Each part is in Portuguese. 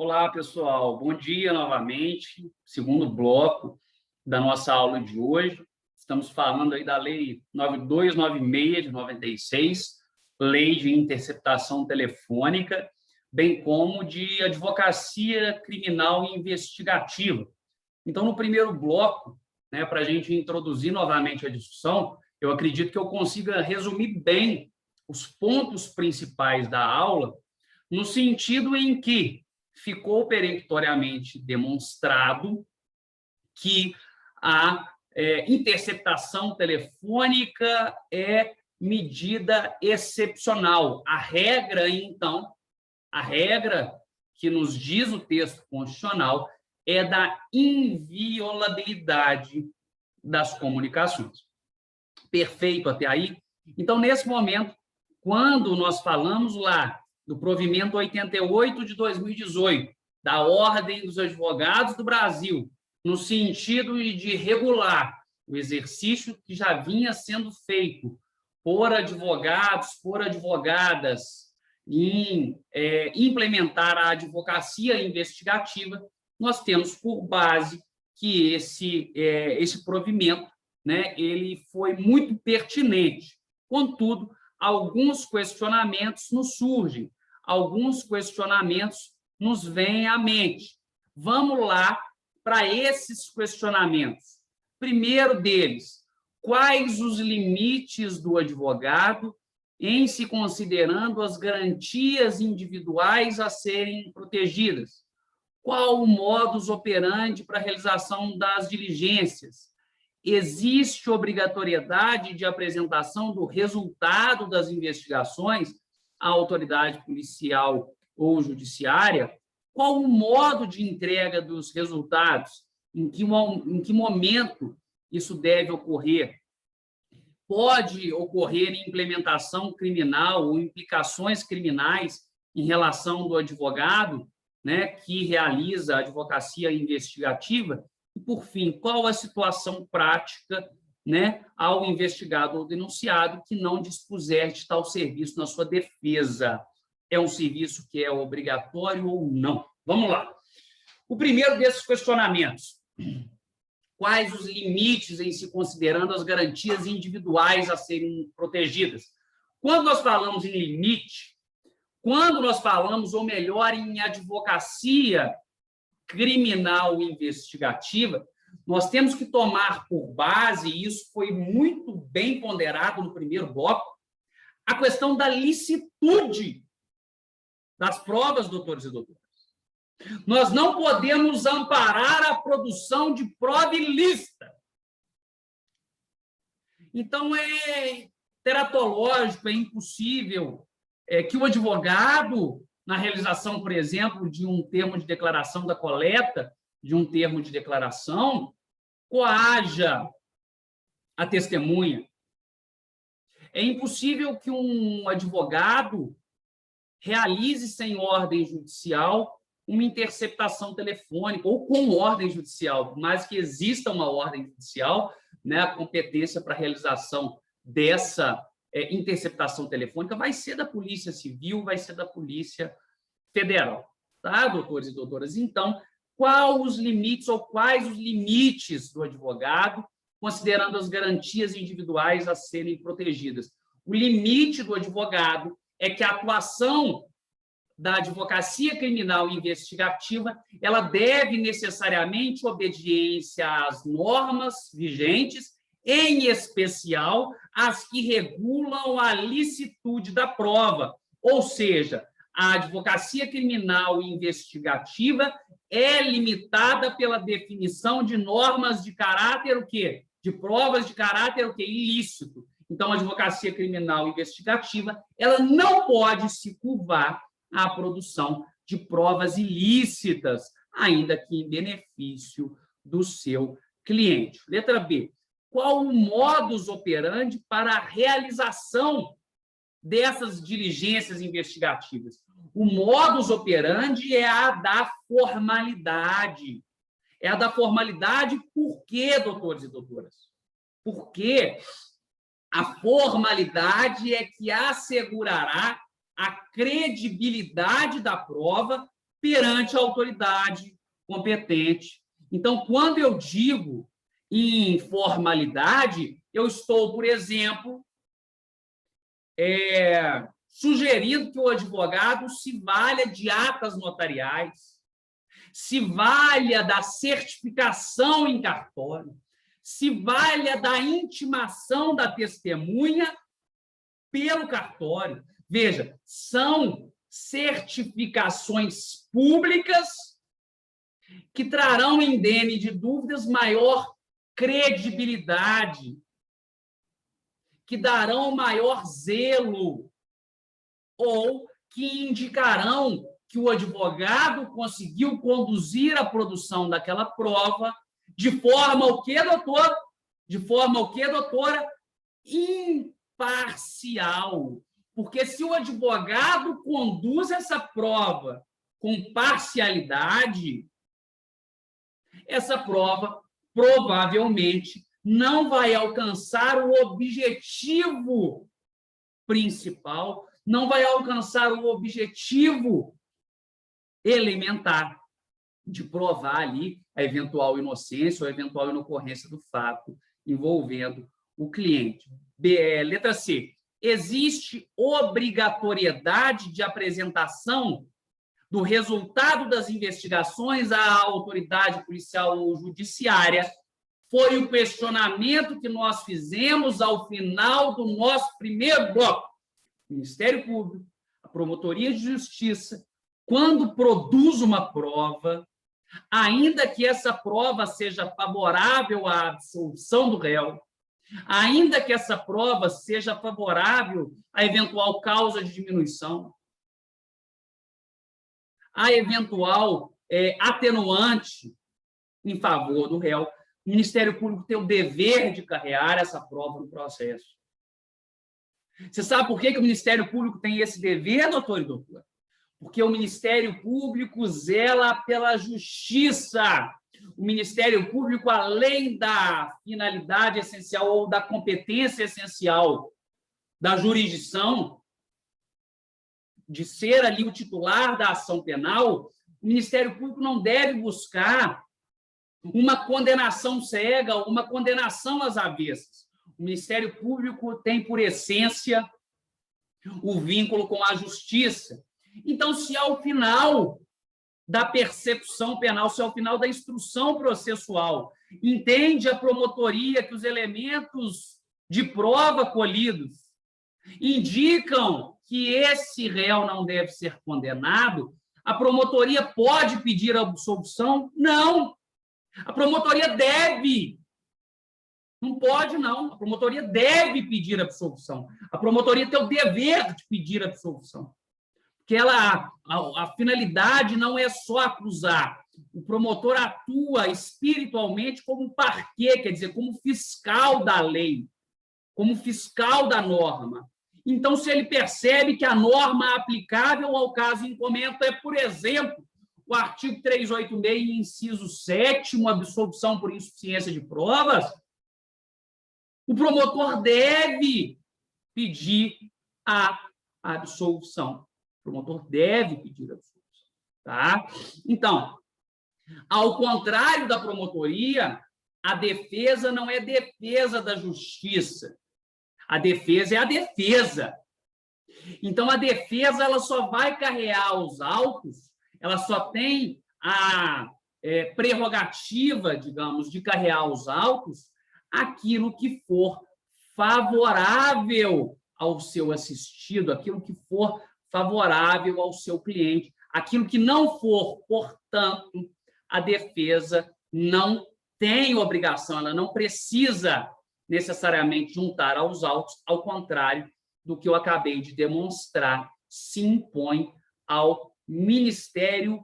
Olá, pessoal. Bom dia novamente. Segundo bloco da nossa aula de hoje. Estamos falando aí da Lei 9296 de 96, Lei de Interceptação Telefônica, bem como de Advocacia Criminal e Investigativa. Então, no primeiro bloco, para a gente introduzir novamente a discussão, eu acredito que eu consiga resumir bem os pontos principais da aula, no sentido em que ficou peremptoriamente demonstrado que a interceptação telefônica é medida excepcional. A regra, então, a regra que nos diz o texto constitucional é da inviolabilidade das comunicações. Perfeito até aí? Então, nesse momento, quando nós falamos lá do provimento 88 de 2018, da Ordem dos Advogados do Brasil, no sentido de regular o exercício que já vinha sendo feito por advogados, por advogadas, em implementar a advocacia investigativa, nós temos por base que esse provimento, ele foi muito pertinente. Contudo, alguns questionamentos nos surgem, alguns questionamentos nos vêm à mente. Vamos lá para esses questionamentos. Primeiro deles, quais os limites do advogado em se considerando as garantias individuais a serem protegidas? Qual o modus operandi para a realização das diligências? Existe obrigatoriedade de apresentação do resultado das investigações à autoridade policial ou judiciária? Qual o modo de entrega dos resultados? Em que momento isso deve ocorrer? Pode ocorrer implementação criminal ou implicações criminais em relação do advogado, que realiza a advocacia investigativa? E, por fim, qual a situação prática ao investigado ou denunciado que não dispuser de tal serviço na sua defesa? É um serviço que é obrigatório ou não? Vamos lá. O primeiro desses questionamentos: quais os limites em se considerando as garantias individuais a serem protegidas? Quando nós falamos em limite, quando nós falamos, ou melhor, em advocacia criminal investigativa, nós temos que tomar por base, e isso foi muito bem ponderado no primeiro bloco, a questão da licitude das provas, doutores e doutoras. Nós não podemos amparar a produção de prova ilícita. Então, é teratológico, é impossível que o advogado, na realização, por exemplo, de um termo de declaração da coleta, de um termo de declaração, coaja a testemunha. É impossível que um advogado realize sem ordem judicial uma interceptação telefônica, ou com ordem judicial, mas que exista uma ordem judicial, a competência para a realização dessa interceptação telefônica vai ser da Polícia Civil, vai ser da Polícia Federal. Tá, doutores e doutoras? Então, quais os limites do advogado, considerando as garantias individuais a serem protegidas? O limite do advogado é que a atuação da advocacia criminal investigativa ela deve necessariamente obediência às normas vigentes, em especial as que regulam a licitude da prova, ou seja, a advocacia criminal investigativa é limitada pela definição de normas de caráter o quê? De provas de caráter o quê? Ilícito. Então, a advocacia criminal investigativa ela não pode se curvar à produção de provas ilícitas, ainda que em benefício do seu cliente. Letra B. Qual o modus operandi para a realização dessas diligências investigativas? O modus operandi é a da formalidade. É a da formalidade por quê, doutores e doutoras? Porque a formalidade é que assegurará a credibilidade da prova perante a autoridade competente. Então, quando eu digo informalidade, eu estou, por exemplo, sugerindo que o advogado se valha de atas notariais, se valha da certificação em cartório, se valha da intimação da testemunha pelo cartório. Veja, são certificações públicas que trarão indene de dúvidas maior credibilidade, que darão maior zelo, ou que indicarão que o advogado conseguiu conduzir a produção daquela prova de forma o quê, doutor? De forma o quê, doutora? Imparcial. Porque se o advogado conduz essa prova com parcialidade, essa prova provavelmente não vai alcançar o objetivo principal, não vai alcançar o objetivo elementar de provar ali a eventual inocência ou a eventual inocorrência do fato envolvendo o cliente. Letra C. Existe obrigatoriedade de apresentação do resultado das investigações à autoridade policial ou judiciária. Foi o questionamento que nós fizemos ao final do nosso primeiro bloco. O Ministério Público, a Promotoria de Justiça, quando produz uma prova, ainda que essa prova seja favorável à absolvição do réu, ainda que essa prova seja favorável à eventual causa de diminuição, a eventual atenuante em favor do réu, o Ministério Público tem o dever de carrear essa prova no processo. Você sabe por que o Ministério Público tem esse dever, doutor e doutora? Porque o Ministério Público zela pela justiça. O Ministério Público, além da finalidade essencial ou da competência essencial da jurisdição, de ser ali o titular da ação penal, o Ministério Público não deve buscar uma condenação cega, uma condenação às avessas. O Ministério Público tem, por essência, o vínculo com a justiça. Então, se ao final da persecução penal, se ao final da instrução processual, entende a promotoria que os elementos de prova colhidos indicam que esse réu não deve ser condenado, a promotoria pode pedir a absolvição? Não. A promotoria deve. Não pode, não. A promotoria deve pedir a absolvição. A promotoria tem o dever de pedir a absolvição. Porque a finalidade não é só acusar. O promotor atua espiritualmente como um parquê, quer dizer, como fiscal da lei, como fiscal da norma. Então, se ele percebe que a norma aplicável ao caso em comento é, por exemplo, o artigo 386, inciso 7º, absolvição por insuficiência de provas, o promotor deve pedir a absolvição. O promotor deve pedir a absolvição. Tá? Então, ao contrário da promotoria, a defesa não é defesa da justiça. A defesa é a defesa. Então, a defesa ela só vai carrear os autos, ela só tem a prerrogativa, digamos, de carrear os autos aquilo que for favorável ao seu assistido, aquilo que for favorável ao seu cliente. Aquilo que não for, portanto, a defesa não tem obrigação, ela não precisa necessariamente juntar aos autos, ao contrário do que eu acabei de demonstrar, se impõe ao Ministério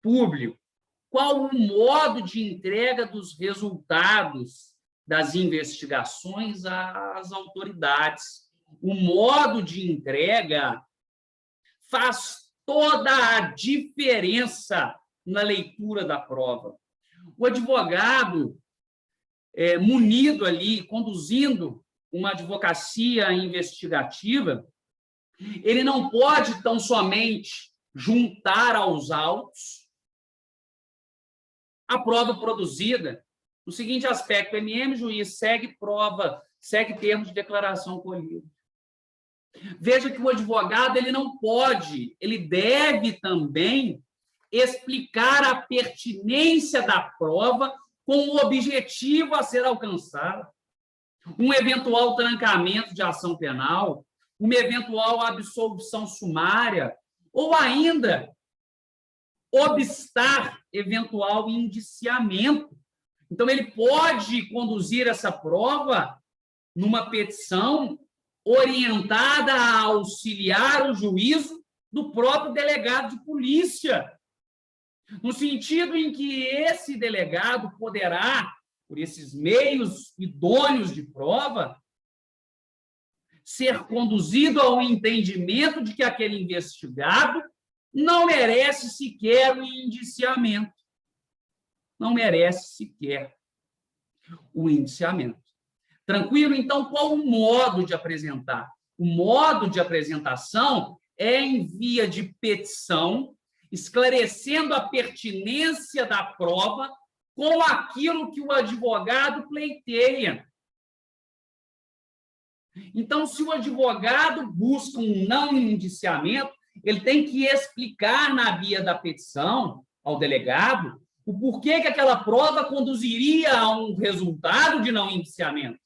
Público. Qual o modo de entrega dos resultados das investigações às autoridades? O modo de entrega faz toda a diferença na leitura da prova. O advogado, munido ali, conduzindo uma advocacia investigativa, ele não pode tão somente juntar aos autos a prova produzida. No seguinte aspecto, MM, juiz, segue prova, segue termos de declaração colhida. Veja que o advogado ele não pode, ele deve também explicar a pertinência da prova com o objetivo a ser alcançado. Um eventual trancamento de ação penal, uma eventual absolvição sumária, ou ainda obstar eventual indiciamento. Então, ele pode conduzir essa prova numa petição orientada a auxiliar o juízo do próprio delegado de polícia, no sentido em que esse delegado poderá, por esses meios idôneos de prova, ser conduzido ao entendimento de que aquele investigado não merece sequer o indiciamento. Não merece sequer o indiciamento. Tranquilo? Então, qual o modo de apresentar? O modo de apresentação é em via de petição, esclarecendo a pertinência da prova com aquilo que o advogado pleiteia. Então, se o advogado busca um não indiciamento, ele tem que explicar na via da petição ao delegado o porquê que aquela prova conduziria a um resultado de não indiciamento.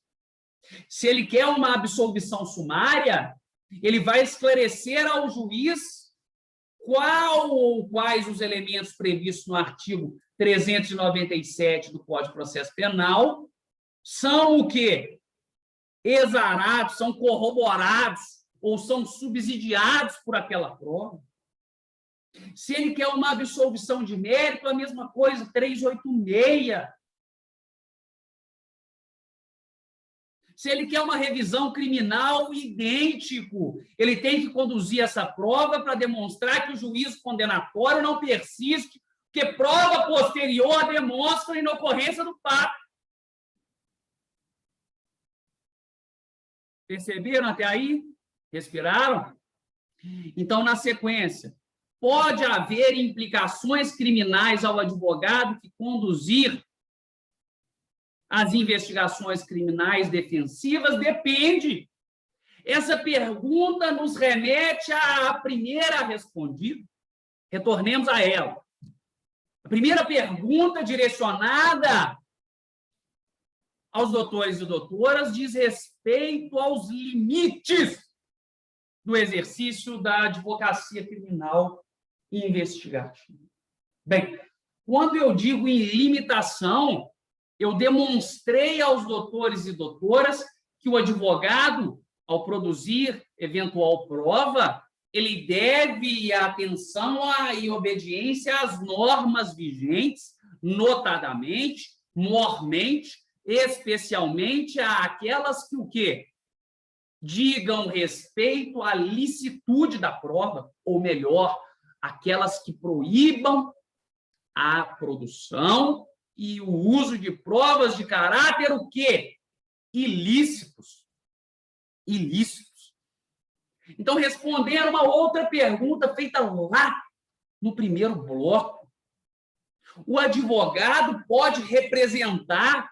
Se ele quer uma absolvição sumária, ele vai esclarecer ao juiz qual ou quais os elementos previstos no artigo 397 do Código de Processo Penal são o quê? Exarados, são corroborados ou são subsidiados por aquela prova. Se ele quer uma absolvição de mérito, a mesma coisa, 386. Se ele quer uma revisão criminal, idêntico. Ele tem que conduzir essa prova para demonstrar que o juízo condenatório não persiste, porque prova posterior demonstra a inocorrência do fato. Perceberam até aí? Respiraram? Então, na sequência, pode haver implicações criminais ao advogado que conduzir as investigações criminais defensivas? Depende. Essa pergunta nos remete à primeira respondida. Retornemos a ela. A primeira pergunta direcionada aos doutores e doutoras diz respeito aos limites do exercício da advocacia criminal e investigativa. Bem, quando eu digo em limitação, eu demonstrei aos doutores e doutoras que o advogado, ao produzir eventual prova, ele deve atenção e obediência às normas vigentes, notadamente, mormente, especialmente àquelas que o quê? Digam respeito à licitude da prova, ou melhor, aquelas que proíbam a produção e o uso de provas de caráter o quê? Ilícitos. Ilícitos. Então, respondendo uma outra pergunta feita lá no primeiro bloco, o advogado pode representar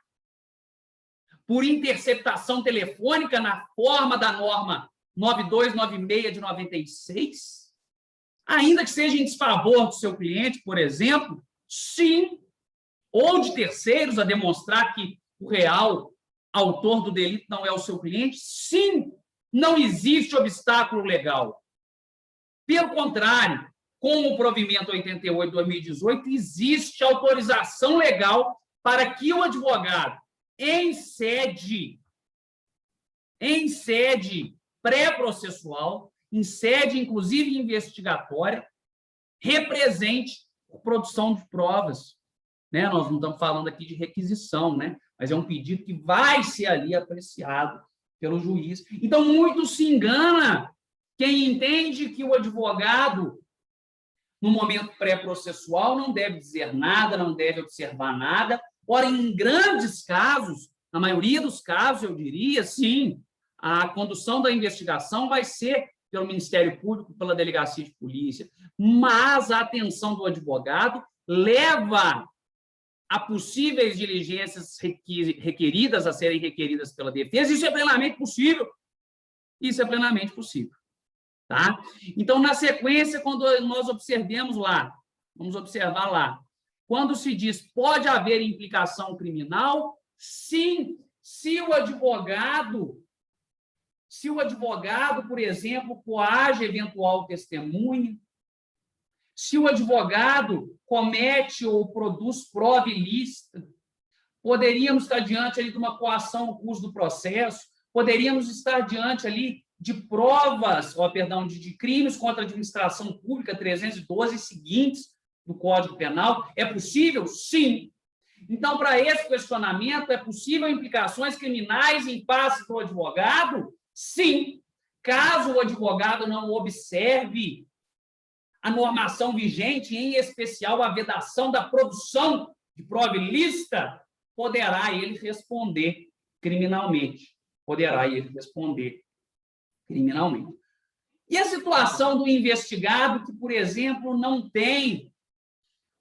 por interceptação telefônica na forma da norma 9296 de 96, ainda que seja em desfavor do seu cliente, por exemplo? Sim. Ou de terceiros a demonstrar que o real autor do delito não é o seu cliente? Sim. Não existe obstáculo legal. Pelo contrário, com o provimento 88 de 2018, existe autorização legal para que o advogado, em sede pré-processual, em sede, inclusive, investigatória, represente a produção de provas. Né? Nós não estamos falando aqui de requisição, né? Mas é um pedido que vai ser ali apreciado pelo juiz. Então, muito se engana quem entende que o advogado, no momento pré-processual, não deve dizer nada, não deve observar nada. Ora, em grandes casos, na maioria dos casos, eu diria, sim, a condução da investigação vai ser pelo Ministério Público, pela Delegacia de Polícia, mas a atenção do advogado leva a possíveis diligências requeridas, a serem requeridas pela defesa. Isso é plenamente possível. Isso é plenamente possível. Tá? Então, na sequência, quando nós observemos lá, vamos observar lá, quando se diz pode haver implicação criminal, sim, se o advogado, por exemplo, coage eventual testemunha, se o advogado comete ou produz prova ilícita, poderíamos estar diante ali de uma coação no curso do processo, poderíamos estar diante ali de provas, de crimes contra a administração pública 312 e seguintes do Código Penal. É possível? Sim. Então, para esse questionamento, é possível implicações criminais em face do advogado? Sim. Caso o advogado não observe a normação vigente, em especial a vedação da produção de prova ilícita, poderá ele responder criminalmente. E a situação do investigado que, por exemplo, não tem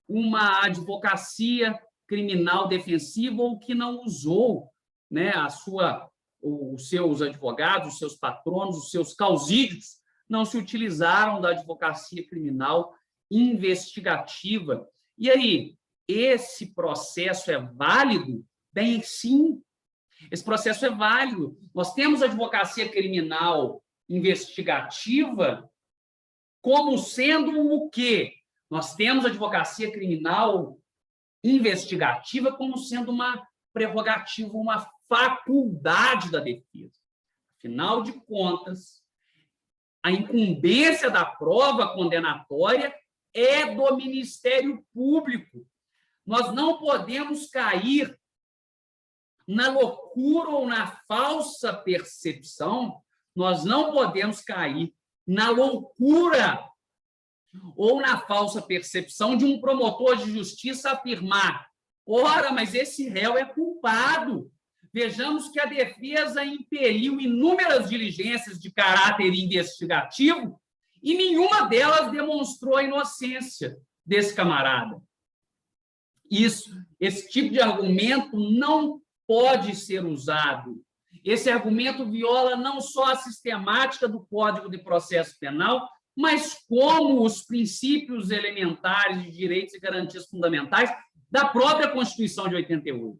uma advocacia criminal defensiva ou que não usou, né, os seus advogados, os seus patronos, os seus causídios, não se utilizaram da advocacia criminal investigativa. E aí, esse processo é válido? Bem, sim, esse processo é válido. Nós temos advocacia criminal investigativa como sendo o quê? Nós temos advocacia criminal investigativa como sendo uma prerrogativa, uma faculdade da defesa. Afinal de contas, a incumbência da prova condenatória é do Ministério Público. Nós não podemos cair na loucura ou na falsa percepção, nós não podemos cair na loucura ou na falsa percepção de um promotor de justiça afirmar: ora, mas esse réu é culpado. Vejamos que a defesa impeliu inúmeras diligências de caráter investigativo e nenhuma delas demonstrou a inocência desse camarada. Esse tipo de argumento não pode ser usado. Esse argumento viola não só a sistemática do Código de Processo Penal, mas como os princípios elementares de direitos e garantias fundamentais da própria Constituição de 88.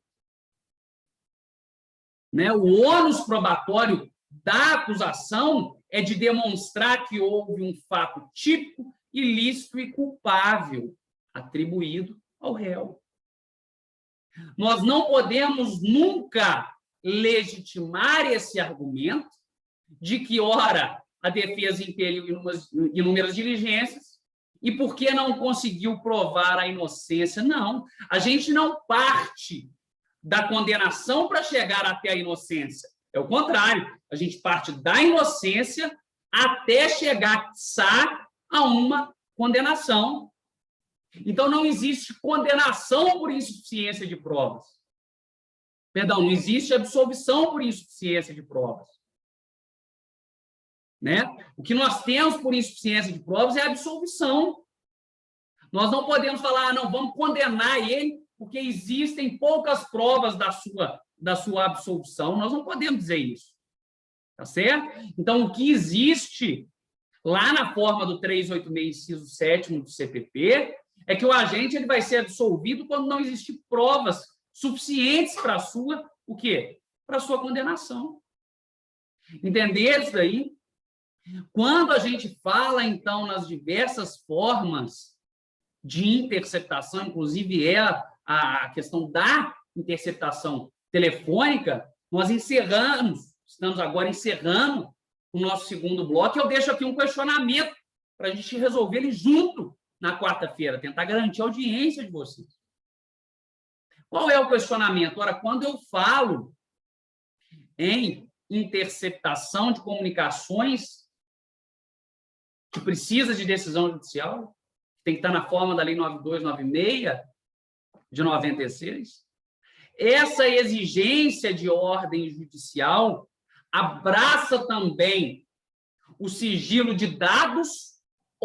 O ônus probatório da acusação é de demonstrar que houve um fato típico, ilícito e culpável atribuído ao réu. Nós não podemos nunca legitimar esse argumento de que, ora, a defesa impeliu inúmeras diligências e porque não conseguiu provar a inocência. Não, a gente não parte da condenação para chegar até a inocência. É o contrário, a gente parte da inocência até chegar a uma condenação. Então, não existe condenação por insuficiência de provas. Perdão, não existe absolvição por insuficiência de provas. O que nós temos por insuficiência de provas é a absolvição. Nós não podemos falar, não, vamos condenar ele porque existem poucas provas da sua absolvição. Nós não podemos dizer isso. Tá certo? Então, o que existe lá na forma do 386, inciso 7º do CPP, é que o agente ele vai ser absolvido quando não existir provas suficientes para o quê? Para a sua condenação. Entender isso daí? Quando a gente fala, então, nas diversas formas de interceptação, inclusive a questão da interceptação telefônica, nós estamos agora encerrando o nosso segundo bloco, e eu deixo aqui um questionamento para a gente resolver ele junto na quarta-feira, tentar garantir a audiência de vocês. Qual é o questionamento? Ora, quando eu falo em interceptação de comunicações que precisa de decisão judicial, tem que estar na forma da Lei 9296 de 96, essa exigência de ordem judicial abraça também o sigilo de dados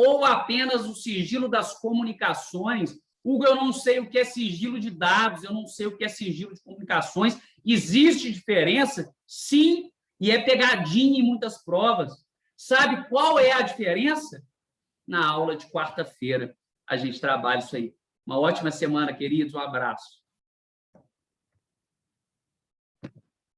ou apenas o sigilo das comunicações? Hugo, eu não sei o que é sigilo de dados, eu não sei o que é sigilo de comunicações. Existe diferença? Sim, e é pegadinha em muitas provas. Sabe qual é a diferença? Na aula de quarta-feira a gente trabalha isso aí. Uma ótima semana, queridos. Um abraço.